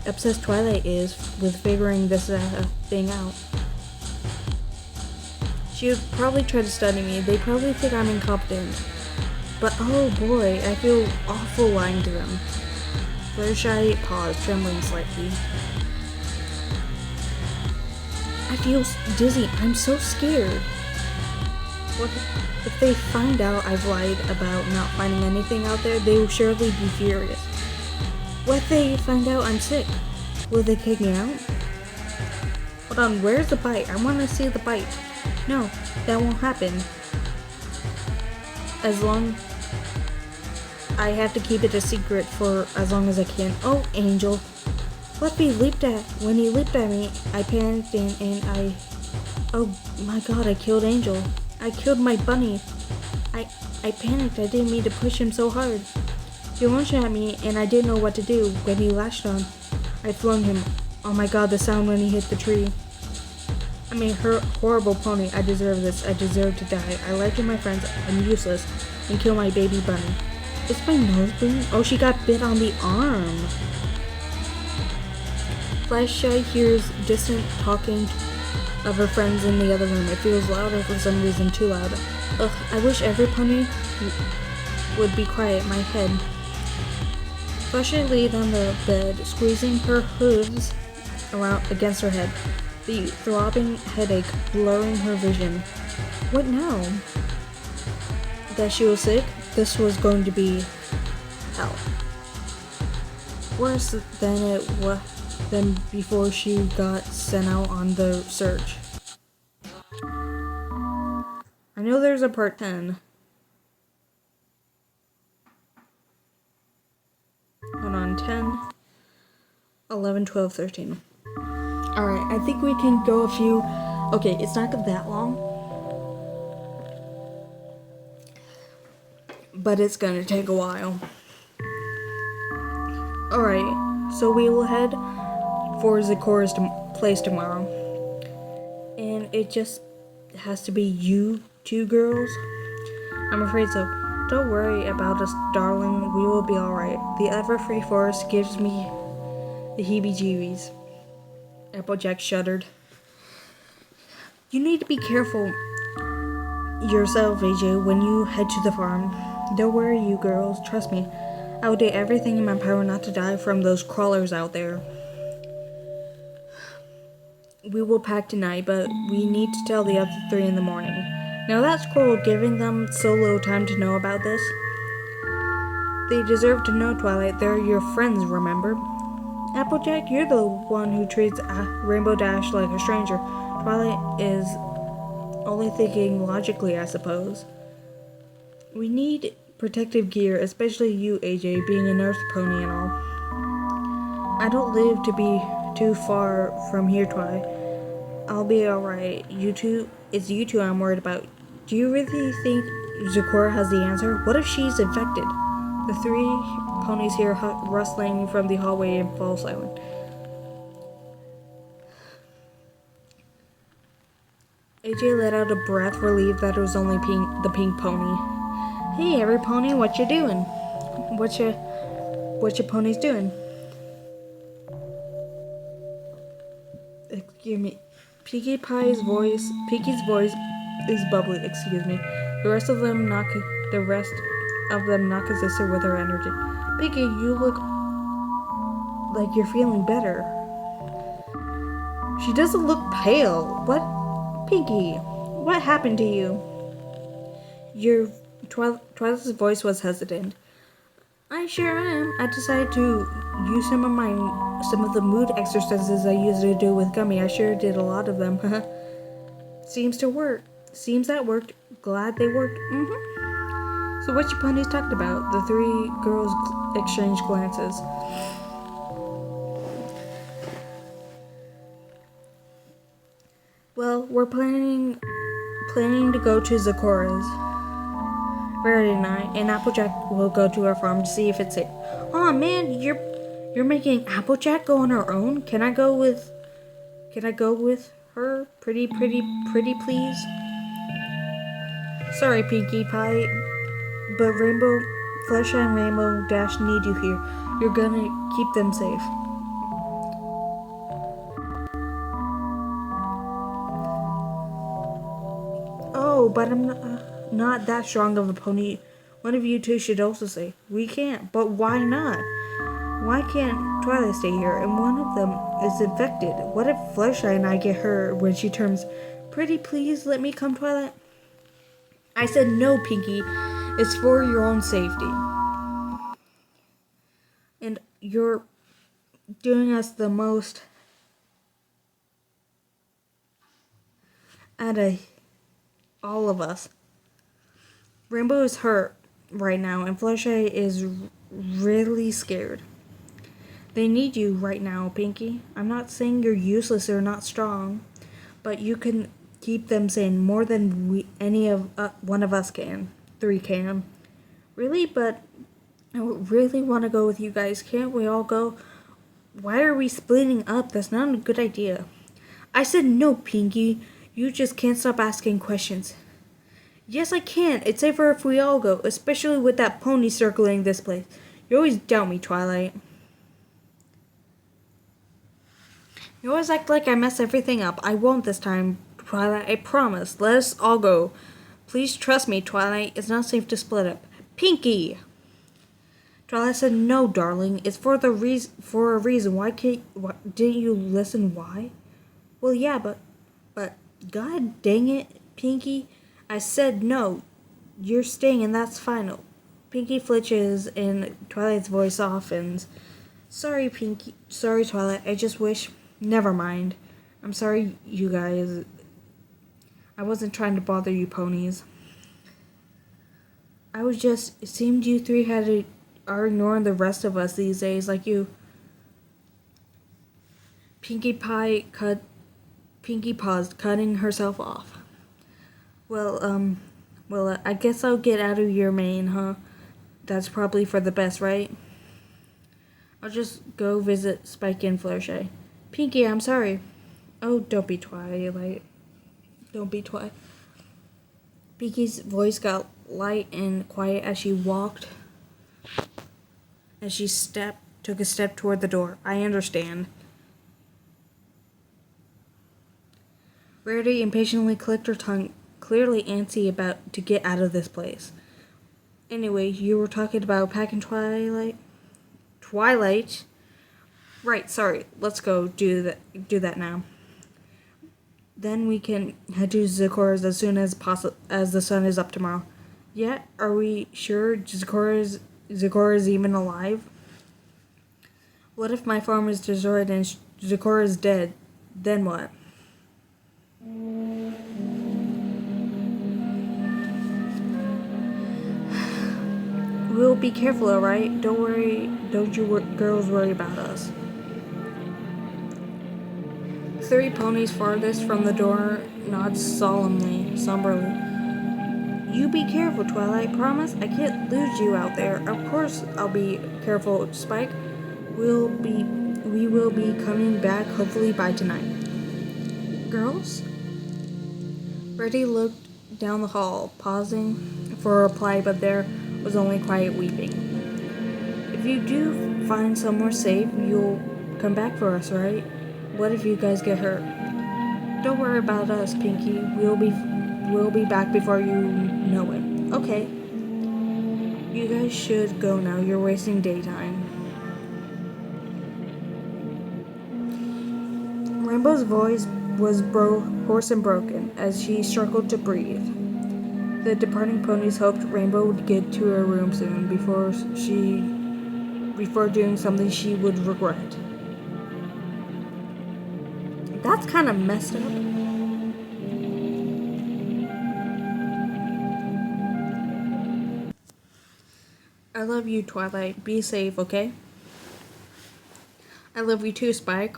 obsessed Twilight is with figuring this thing out, she would probably try to study me. They probably think I'm incompetent. But oh boy, I feel awful lying to them. Fluttershy paused, trembling slightly. I feel dizzy. I'm so scared. What if they find out I've lied about not finding anything out there? They will surely be furious. What if they find out I'm sick? Will they kick me out? Hold on, where's the bite? I want to see the bite. No, that won't happen. As long... I have to keep it a secret for as long as I can. Oh, Angel. When he leaped at me, I panicked and I... Oh my god, I killed Angel. I killed my bunny. I panicked. I didn't mean to push him so hard. He lunged at me and I didn't know what to do. When he lashed on, I flung him. Oh my god, the sound when he hit the tree. I'm a horrible pony. I deserve this. I deserve to die. I lied to my friends. I'm useless. And kill my baby bunny. Is my nose bleeding? Oh, she got bit on the arm. Fluttershy hears distant talking of her friends in the other room. It feels louder for some reason, too loud. Ugh, I wish every pony would be quiet. My head. Fluttershy laid on the bed, squeezing her hooves around against her head. The throbbing headache blurring her vision. What now? That she was sick? This was going to be hell. Worse than before she got sent out on the search. know there's a part 10. Hold on, 10, 11, 12, 13. Alright, I think we can go a few... Okay, it's not that long. But it's gonna take a while. Alright, so we will head for Zikora's place tomorrow. And it just has to be you two girls. I'm afraid so. Don't worry about us, darling. We will be alright. The ever-free forest gives me the heebie-jeebies. Applejack shuddered. You need to be careful yourself, AJ, when you head to the farm. Don't worry, you girls. Trust me. I will do everything in my power not to die from those crawlers out there. We will pack tonight, but we need to tell the other three in the morning. Now that's cruel, giving them so little time to know about this. They deserve to know, Twilight. They're your friends, remember? Applejack, you're the one who treats Rainbow Dash like a stranger. Twilight is only thinking logically, I suppose. We need protective gear, especially you, AJ, being a nurse pony and all. I don't live to be too far from here, Twi. I'll be alright. It's you two I'm worried about. Do you really think Zikora has the answer? What if she's infected? The three ponies hear rustling from the hallway and fall silent. AJ let out a breath, relieved that it was only the pink pony. Hey, every pony, what you doing? What your ponies doing? Excuse me. Pinky's voice is bubbly. Excuse me. The rest of them not consistent with her energy. Pinky, you look like you're feeling better. She doesn't look pale. What, Pinky? What happened to you? Twilight's voice was hesitant. I sure am. I decided to use some of the mood exercises I usually do with Gummy. I sure did a lot of them. Seems to work. Seems that worked. Glad they worked. So what you ponies talked about? The three girls exchanged glances. Well, we're planning to go to Zikora's Friday night, and Applejack will go to our farm to see if it's safe. Oh man, you're making Applejack go on her own? Can I go with her? Pretty please? Sorry, Pinkie Pie, but Fluttershy and Rainbow Dash need you here. You're gonna keep them safe. Oh, but I'm not that strong of a pony. One of you two should also say. We can't, but why not? Why can't Twilight stay here? And one of them is infected. What if Fluttershy and I get her when she turns pretty? Please let me come, Twilight. I said no, Pinky. It's for your own safety. And you're doing us the most out of all of us. Rainbow is hurt right now, and Fluttershy is really scared. They need you right now, Pinky. I'm not saying you're useless or not strong, but you can keep them sane more than one of us can. Three can. Really? But I really want to go with you guys. Can't we all go? Why are we splitting up? That's not a good idea. I said no, Pinky. You just can't stop asking questions. Yes, I can. It's safer if we all go, especially with that pony circling this place. You always doubt me, Twilight. You always act like I mess everything up. I won't this time, Twilight. I promise. Let us all go. Please trust me, Twilight. It's not safe to split up. Pinky! Twilight said, no, darling. It's for a reason. Why didn't you listen? Why? Well, yeah, but God dang it, Pinky. I said no. You're staying, and that's final. Pinky flinches, and Twilight's voice softens. Sorry, Pinky. Sorry, Twilight. I just wish... Never mind. I'm sorry, you guys. I wasn't trying to bother you ponies. it seemed you three are ignoring the rest of us these days, like you. Pinkie paused, cutting herself off. I guess I'll get out of your main, huh? That's probably for the best, right? I'll just go visit Spike and Flurche. Pinkie, I'm sorry. Oh, don't be Twilight. Don't be Twilight. Pinkie's voice got light and quiet as she took a step toward the door. I understand. Rarity impatiently clicked her tongue, clearly antsy about to get out of this place. Anyway, you were talking about packing Twilight? Twilight? Right, sorry. Let's go do that now. Then we can head to Zikora's as soon as the sun is up tomorrow. Yeah? Are we sure Zikora's even alive? What if my farm is destroyed and Zikora is dead? Then what? We'll be careful, alright? Don't worry. Don't you girls worry about us. 3 ponies farthest from the door nods somberly. You be careful, Twilight. Promise? I can't lose you out there. Of course I'll be careful, Spike. We will be coming back hopefully by tonight. Girls? Reddy looked down the hall, pausing for a reply, but there was only quiet weeping. If you do find somewhere safe, you'll come back for us, right? What if you guys get hurt? Don't worry about us, Pinkie. We'll be back before you know it. Okay. You guys should go now. You're wasting daytime. Rainbow's voice was hoarse and broken as she struggled to breathe. The departing ponies hoped Rainbow would get to her room soon before doing something she would regret. That's kind of messed up. I love you, Twilight. Be safe, okay? I love you too, Spike.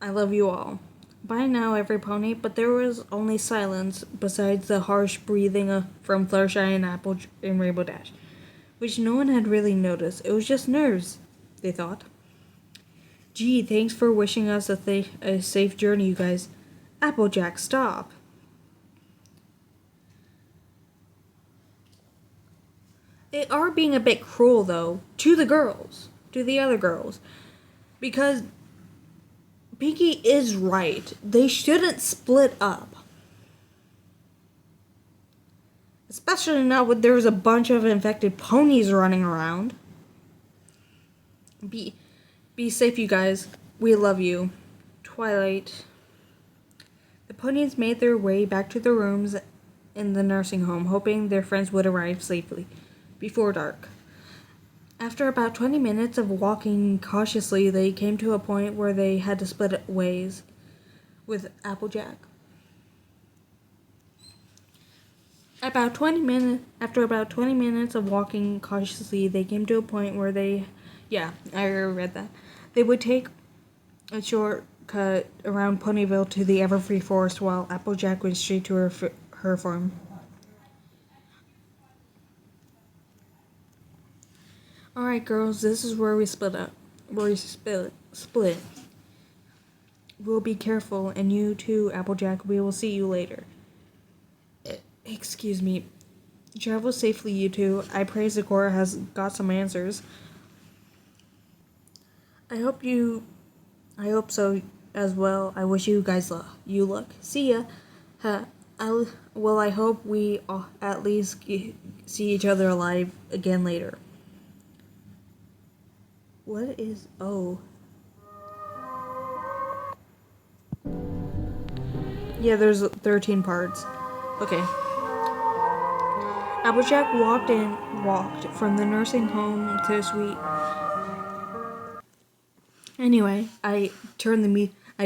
I love you all. Bye now, every pony, but there was only silence besides the harsh breathing from Fluttershy and Apple and Rainbow Dash, which no one had really noticed. It was just nerves, they thought. Gee, thanks for wishing us a safe journey, you guys. Applejack, stop. They are being a bit cruel, though, to the other girls, because Pinkie is right. They shouldn't split up. Especially not when there's a bunch of infected ponies running around. Be safe, you guys. We love you. Twilight. The ponies made their way back to their rooms in the nursing home, hoping their friends would arrive safely before dark. After about 20 minutes of walking cautiously, they came to a point where they had to split ways with Applejack. After about 20 minutes of walking cautiously, they came to a point where I read that. They would take a shortcut around Ponyville to the Everfree Forest while Applejack went straight to her farm. Alright, girls, this is where we split up. Split. We'll be careful, and you too, Applejack. We will see you later. Excuse me. Travel safely, you two. I pray Zikora has got some answers. I hope so as well. I wish you guys luck. See ya. I hope we at least see each other alive again later. What is... Oh. Yeah, there's 13 parts. Okay. Applejack walked from the nursing home to the suite. Anyway, I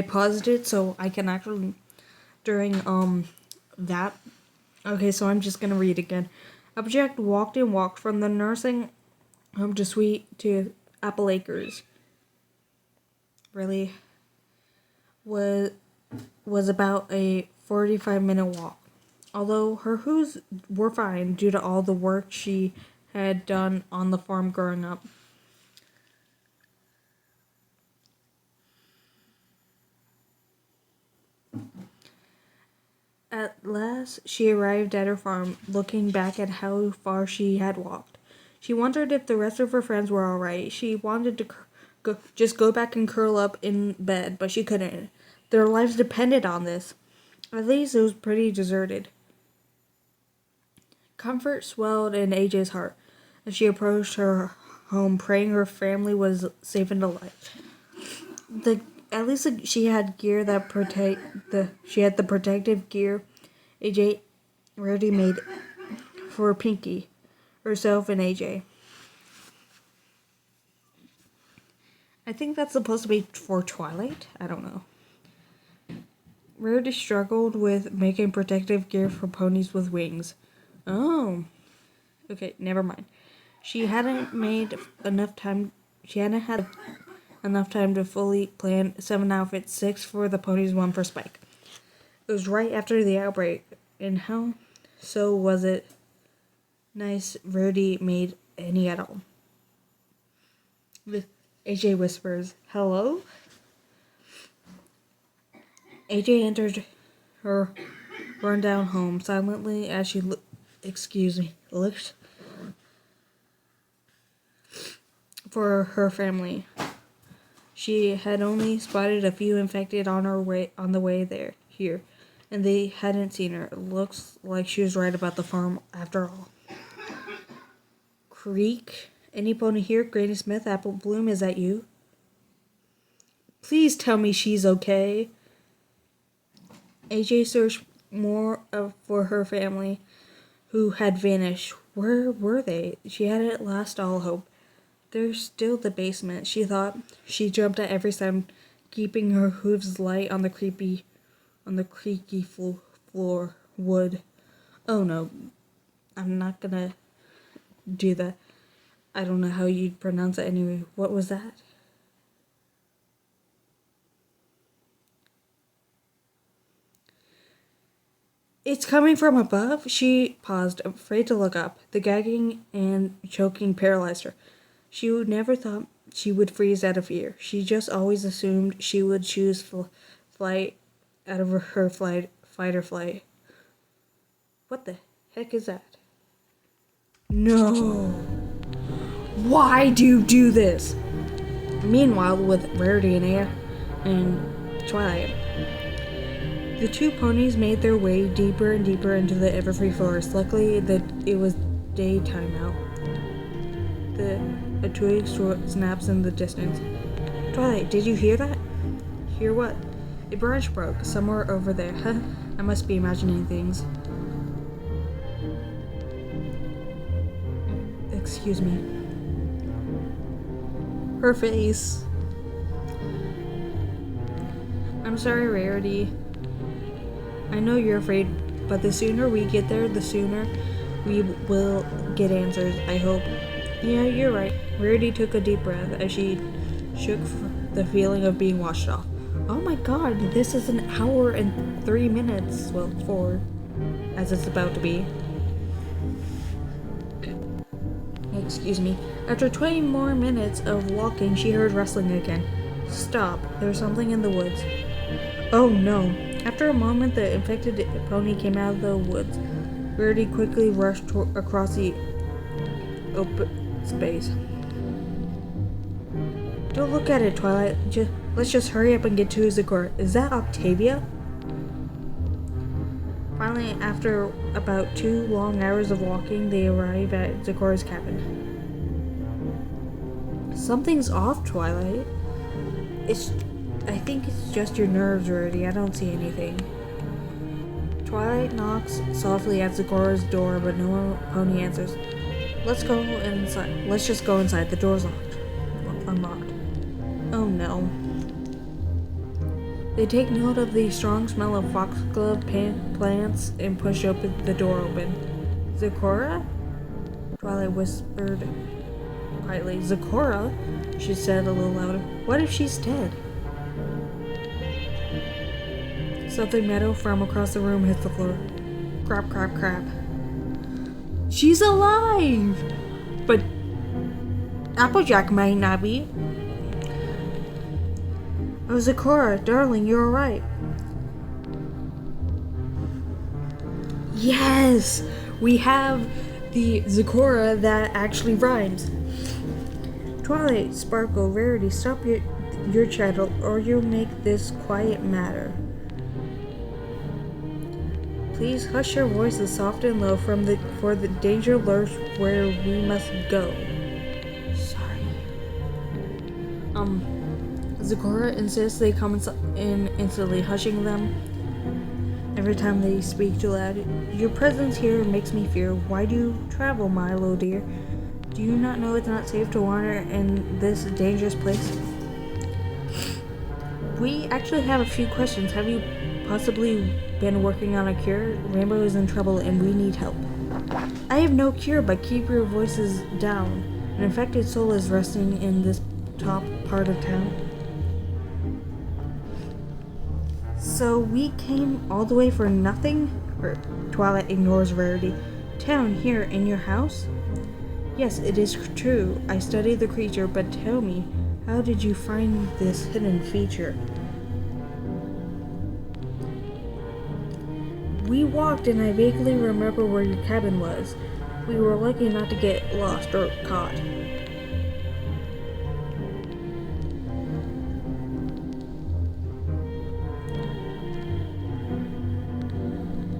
paused it so I can actually, during, that. Okay, so I'm just gonna read again. Object walked and walked from the nursing home to Apple Acres. Really was about a 45-minute walk. Although her hooves were fine due to all the work she had done on the farm growing up. At last, she arrived at her farm, looking back at how far she had walked. She wondered if the rest of her friends were all right. She wanted to just go back and curl up in bed, but she couldn't. Their lives depended on this. At least it was pretty deserted. Comfort swelled in AJ's heart as she approached her home, praying her family was safe and alive. At least she had gear that she had the protective gear AJ already made for Pinky, herself, and AJ. I think that's supposed to be for Twilight. I don't know. Rarity struggled with making protective gear for ponies with wings. Oh. Okay, never mind. She hadn't had enough time to fully plan 7 outfits, 6 for the ponies, 1 for Spike. It was right after the outbreak, and how so was it nice Rarity made any at all. AJ whispers, "Hello?" AJ entered her rundown home silently as she looked for her family. She had only spotted a few infected on the way here, and they hadn't seen her. It looks like she was right about the farm after all. Creek, any pony here? Granny Smith, Apple Bloom, is that you? Please tell me she's okay. AJ searched more for her family, who had vanished. Where were they? She had lost all hope. There's still the basement, she thought. She jumped at every sound, keeping her hooves light on the creaky floor. Wood. Oh no, I'm not gonna do that. I don't know how you'd pronounce it anyway. What was that? It's coming from above? She paused, afraid to look up. The gagging and choking paralyzed her. She never thought she would freeze out of fear. She just always assumed she would choose flight out of her fight or flight. What the heck is that? No. Why do you do this? Meanwhile, with Rarity and Twilight, the 2 ponies made their way deeper and deeper into the everfree forest. Luckily, it was daytime out. A twig snaps in the distance. Twilight, did you hear that? Hear what? A branch broke somewhere over there. Huh? I must be imagining things. Excuse me. Her face. I'm sorry, Rarity. I know you're afraid, but the sooner we get there, the sooner we will get answers, I hope. Yeah, you're right. Rarity took a deep breath as she shook the feeling of being washed off. Oh my god, this is 1 hour and 3 minutes. Well, 4, as it's about to be. Excuse me. After 20 more minutes of walking, she heard rustling again. Stop. There's something in the woods. Oh no. After a moment, the infected pony came out of the woods. Rarity quickly rushed across the open space. Don't look at it, Twilight. Let's just hurry up and get to Zecora. Is that Octavia? Finally, after about 2 long hours of walking, they arrive at Zecora's cabin. Something's off, Twilight. I think it's just your nerves, Rarity. I don't see anything. Twilight knocks softly at Zecora's door, but no pony answers. Let's go inside. Let's just go inside. The door's locked. Unlocked. Oh no. They take note of the strong smell of foxglove plants and push open the door open. Zecora? Twilight whispered quietly. Zecora, she said a little louder. What if she's dead? Something metal from across the room hit the floor. Crap, crap, crap. She's alive! But Applejack might not be. Oh, Zecora, darling, you're alright. Yes! We have the Zecora that actually rhymes. Twilight, Sparkle, Rarity, stop your chatter or you'll make this quiet matter. Please hush your voices soft and low for the danger lurks where we must go. Sorry. Zecora insists they come in instantly, hushing them every time they speak too loud. Your presence here makes me fear. Why do you travel, Milo dear? Do you not know it's not safe to wander in this dangerous place? We actually have a few questions. Have you possibly been working on a cure? Rainbow is in trouble and we need help. I have no cure, but keep your voices down. An infected soul is resting in this top part of town. So we came all the way for nothing? Twilight ignores Rarity. Town here in your house? Yes, it is true. I studied the creature, but tell me, how did you find this hidden feature? We walked and I vaguely remember where your cabin was. We were lucky not to get lost or caught.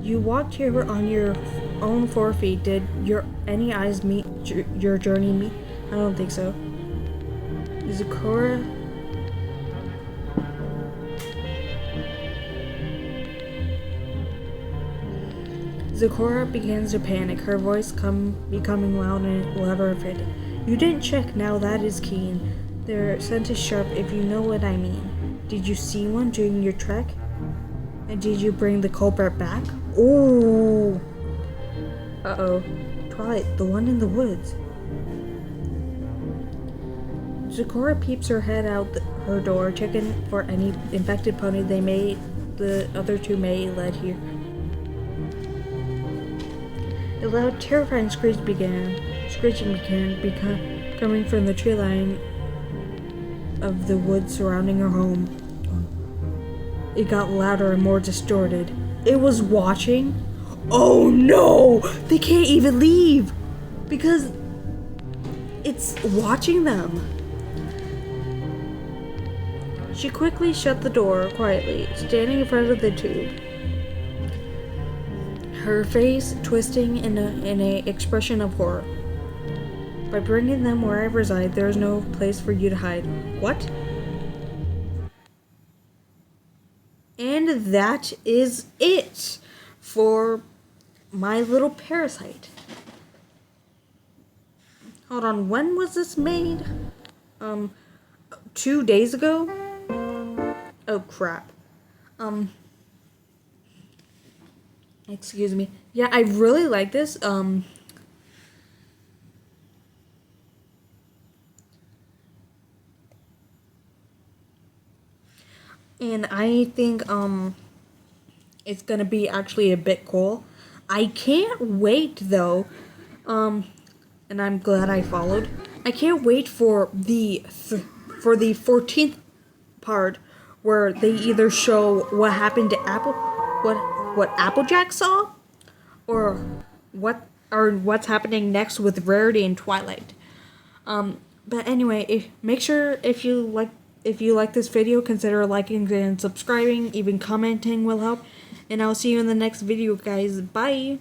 You walked here on your own 4 feet. Did any eyes meet your journey meet? I don't think so. Zecora. Zecora begins to panic, her voice becoming louder and frantic. You didn't check, now that is keen. Their scent is sharp, if you know what I mean. Did you see one during your trek? And did you bring the culprit back? Ooh. Uh-oh. Twilight, the one in the woods. Zecora peeps her head out her door, checking for any infected pony the other two may lead here. A loud, terrifying screeching began coming from the tree line of the woods surrounding her home. It got louder and more distorted. It was watching. Oh no! They can't even leave! Because it's watching them. She quickly shut the door quietly, standing in front of the tube. Her face twisting in a expression of horror. By bringing them where I reside, there is no place for you to hide. What? And that is it for my little parasite. Hold on, when was this made? 2 days ago? Oh crap. Excuse me. Yeah, I really like this. And I think it's gonna be actually a bit cool. I can't wait though, and I'm glad I followed. I can't wait for the 14th part where they either show what happened to what Applejack saw, or what's happening next with Rarity and Twilight. But anyway, make sure if you like this video, consider liking and subscribing. Even commenting will help. And I'll see you in the next video, guys. Bye!